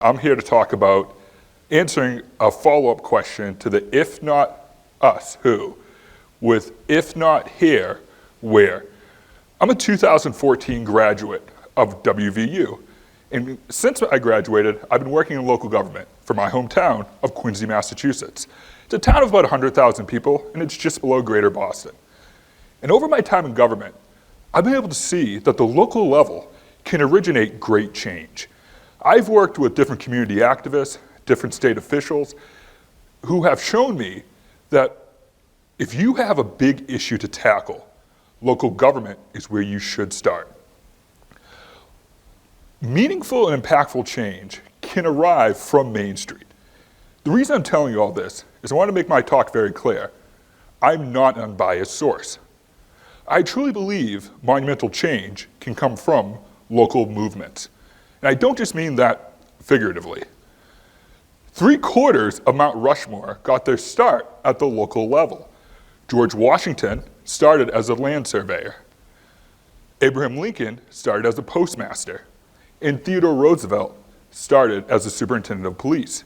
I'm here to talk about answering a follow-up question to the if not us, who, with if not here, where. I'm a 2014 graduate of WVU, and since I graduated, I've been working in local government for my hometown of Quincy, Massachusetts. It's a town of about 100,000 people, and it's just below Greater Boston. And over my time in government, I've been able to see that the local level can originate great change. I've worked with different community activists, different state officials, who have shown me that if you have a big issue to tackle, local government is where you should start. Meaningful and impactful change can arrive from Main Street. The reason I'm telling you all this is I want to make my talk very clear. I'm not an unbiased source. I truly believe monumental change can come from local movements. And I don't just mean that figuratively. 3/4 of Mount Rushmore got their start at the local level. George Washington started as a land surveyor. Abraham Lincoln started as a postmaster. And Theodore Roosevelt started as a superintendent of police.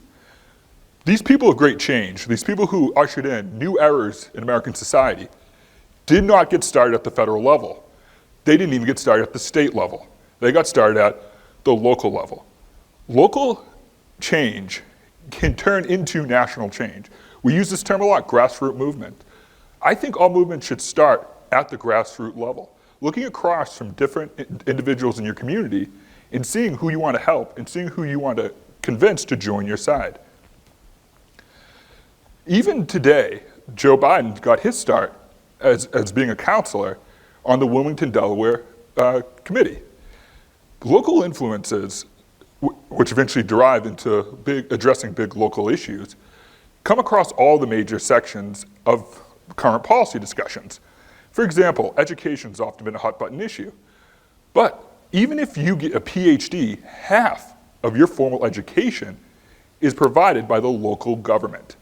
These people of great change, these people who ushered in new eras in American society, did not get started at the federal level. They didn't even get started at the state level. They got started at the local level. Local change can turn into national change. We use this term a lot, grassroots movement. I think all movements should start at the grassroots level, looking across from different individuals in your community and seeing who you want to help and seeing who you want to convince to join your side. Even today, Joe Biden got his start as being a counselor on the Wilmington, Delaware committee. Local influences, which eventually derived into addressing big local issues, come across all the major sections of current policy discussions. For example, education's often been a hot button issue. But even if you get a PhD, half of your formal education is provided by the local government.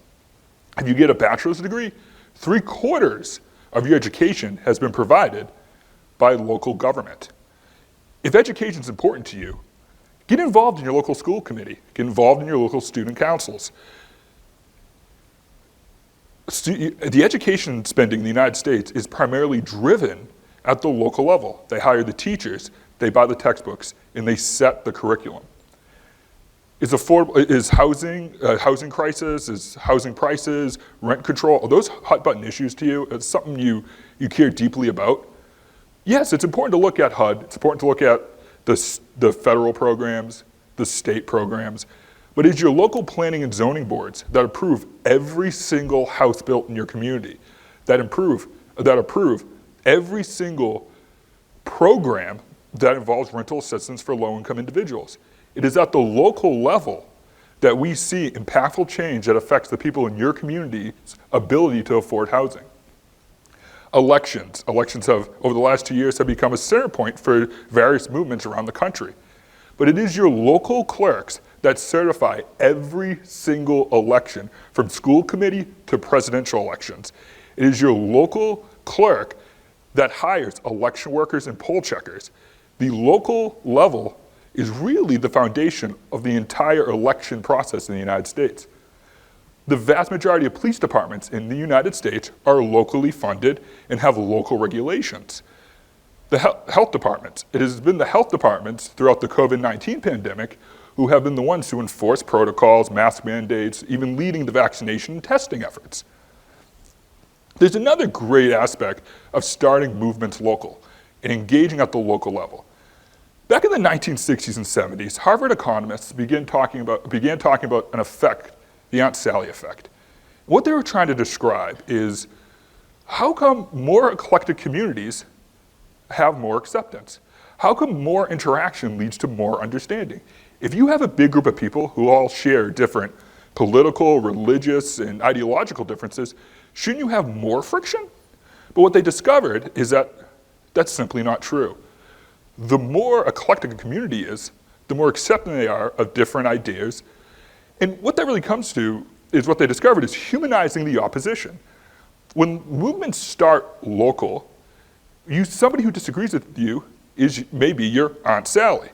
If you get a bachelor's degree, 3/4 of your education has been provided by local government. If education is important to you, get involved in your local school committee. Get involved in your local student councils. The education spending in the United States is primarily driven at the local level. They hire the teachers, they buy the textbooks, and they set the curriculum. Is housing crisis, is housing prices, rent control, are those hot button issues to you? It's something you care deeply about? Yes, it's important to look at HUD, it's important to look at the federal programs, the state programs, but it's your local planning and zoning boards that approve every single house built in your community, that approve every single program that involves rental assistance for low-income individuals. It is at the local level that we see impactful change that affects the people in your community's ability to afford housing. Elections have, over the last 2 years, have become a center point for various movements around the country. But it is your local clerks that certify every single election, from school committee to presidential elections. It is your local clerk that hires election workers and poll checkers. The local level is really the foundation of the entire election process in the United States. The vast majority of police departments in the United States are locally funded and have local regulations. The health departments, it has been the health departments throughout the COVID-19 pandemic who have been the ones who enforce protocols, mask mandates, even leading the vaccination and testing efforts. There's another great aspect of starting movements local and engaging at the local level. Back in the 1960s and 70s, Harvard economists began talking about an effect, the Aunt Sally effect. What they were trying to describe is how come more eclectic communities have more acceptance? How come more interaction leads to more understanding? If you have a big group of people who all share different political, religious, and ideological differences, shouldn't you have more friction? But what they discovered is that that's simply not true. The more eclectic a community is, the more accepting they are of different ideas. And what that really comes to is what they discovered is humanizing the opposition. When movements start local, somebody who disagrees with you is maybe your Aunt Sally.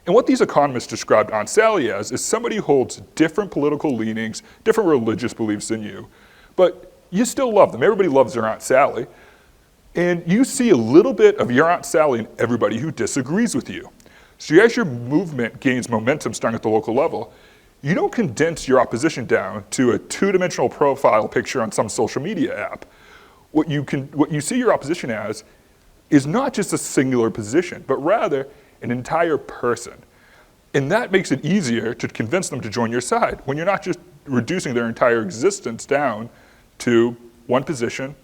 And what these economists described Aunt Sally as is somebody who holds different political leanings, different religious beliefs than you, but you still love them. Everybody loves their Aunt Sally. And you see a little bit of your Aunt Sally in everybody who disagrees with you. So as your movement gains momentum starting at the local level, you don't condense your opposition down to a two-dimensional profile picture on some social media app. What you see your opposition as is not just a singular position, but rather an entire person. And that makes it easier to convince them to join your side when you're not just reducing their entire existence down to one position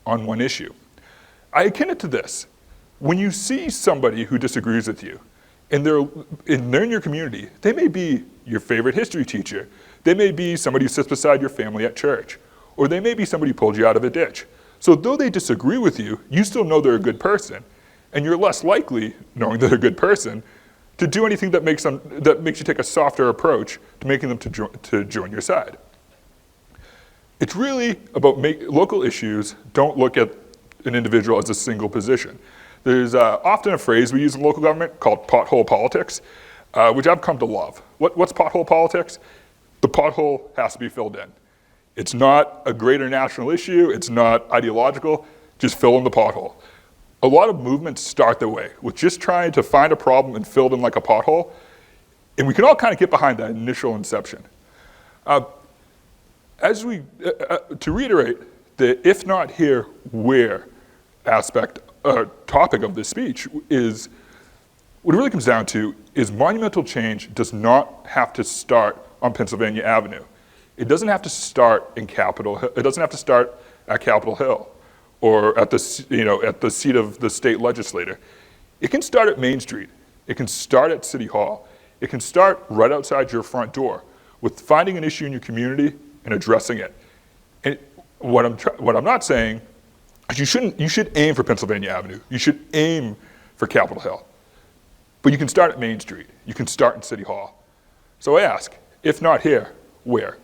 on one issue. I akin it to this. When you see somebody who disagrees with you, and they're in your community, they may be your favorite history teacher, they may be somebody who sits beside your family at church, or they may be somebody who pulled you out of a ditch. So though they disagree with you, you still know they're a good person, and you're less likely, knowing they're a good person, to do anything that makes you take a softer approach to making them to join your side. It's really about local issues. Don't look at an individual as a single position. There's often a phrase we use in local government called pothole politics, which I've come to love. What's pothole politics? The pothole has to be filled in. It's not a greater national issue. It's not ideological. Just fill in the pothole. A lot of movements start that way, with just trying to find a problem and fill it in like a pothole. And we can all kind of get behind that initial inception. To reiterate, the if not here, where topic of this speech is, what it really comes down to is monumental change does not have to start on Pennsylvania Avenue. It doesn't have to start in Capitol Hill. It doesn't have to start at Capitol Hill or at the seat of the state legislator. It can start at Main Street. It can start at City Hall. It can start right outside your front door with finding an issue in your community and addressing it. And what I'm not saying is you should aim for Pennsylvania Avenue. You should aim for Capitol Hill. But you can start at Main Street. You can start in City Hall. So I ask, if not here, where?